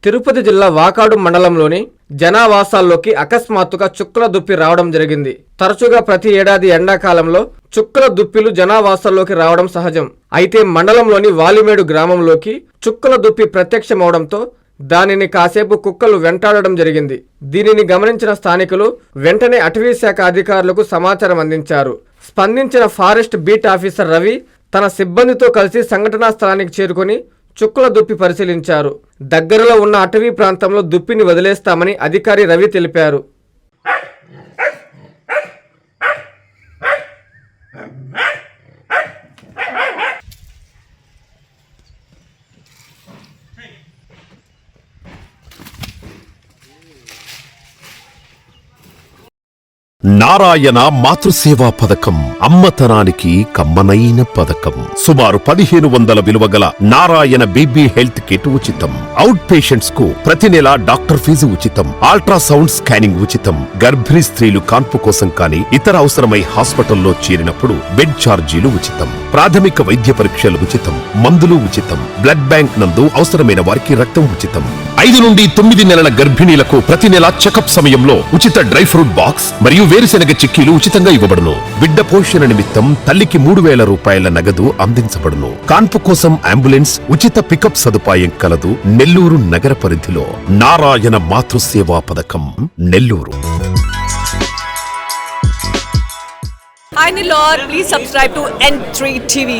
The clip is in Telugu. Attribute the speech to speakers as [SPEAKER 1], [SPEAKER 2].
[SPEAKER 1] తిరుపతి జిల్లా వాకాడు మండలంలోని జనావాసాల్లోకి అకస్మాత్తుగా చుక్కల దుప్పి రావడం జరిగింది. తరచుగా ప్రతి ఏడాది ఎండాకాలంలో చుక్కల దుప్పిలు జనావాసాల్లోకి రావడం సహజం. అయితే మండలంలోని వాలిమేడు గ్రామంలోకి చుక్కల దుప్పి ప్రత్యక్షమవడంతో దానిని కాసేపు కుక్కలు వెంటాడడం జరిగింది. దీనిని గమనించిన స్థానికులు వెంటనే అటవీ శాఖ అధికారులకు సమాచారం అందించారు. స్పందించిన ఫారెస్ట్ బీట్ ఆఫీసర్ రవి తన సిబ్బందితో కలిసి సంఘటనా స్థలానికి చేరుకొని చుక్కల దుప్పి పరిశీలించారు. దగ్గరలో ఉన్న అటవీ ప్రాంతంలో దుప్పిని వదిలేస్తామని అధికారి రవి తెలిపారు.
[SPEAKER 2] నారాయణ మాతృసేవా పథకం అమ్మతనానికి కమ్మనైన పథకం. సుమారు 1500 విలువగల నారాయణ బేబీ హెల్త్ కిట్ ఉచితం. అవుట్ పేషెంట్స్ కు ప్రతి నెల డాక్టర్ ఫీజు ఉచితం. అల్ట్రాసౌండ్ స్కానింగ్ ఉచితం. గర్భిణీ స్త్రీలు కాన్పు కోసం కానీ ఇతర అవసరమై హాస్పిటల్లో చేరినప్పుడు బెడ్ ఛార్జీలు ఉచితం. ప్రాథమిక వైద్య పరీక్షలు ఉచితం. మందులు ఉచితం. బ్లడ్ బ్యాంక్ నందు అవసరమైన వారికి రక్తం ఉచితం. 5 నుండి 9 నెలల గర్భిణీలకు ప్రతి నెల చెకప్ సమయంలో ఉచిత డ్రై ఫ్రూట్ బాక్స్ మరియు వేరుశెనగ చిక్కీలు ఉచితంగా ఇవ్వబడును. బిడ్డ పోషణ నిమిత్తం తల్లికి 3000 రూపాయల నగదు అందించబడును. కాన్పు కోసం అంబులెన్స్ ఉచిత పికప్ సదుపాయం కలదు. నెల్లూరు నగర పరిధిలో నారాయణ మాతృసేవా పథకం Nellore.
[SPEAKER 3] Hi Nilor, please subscribe to N3 TV.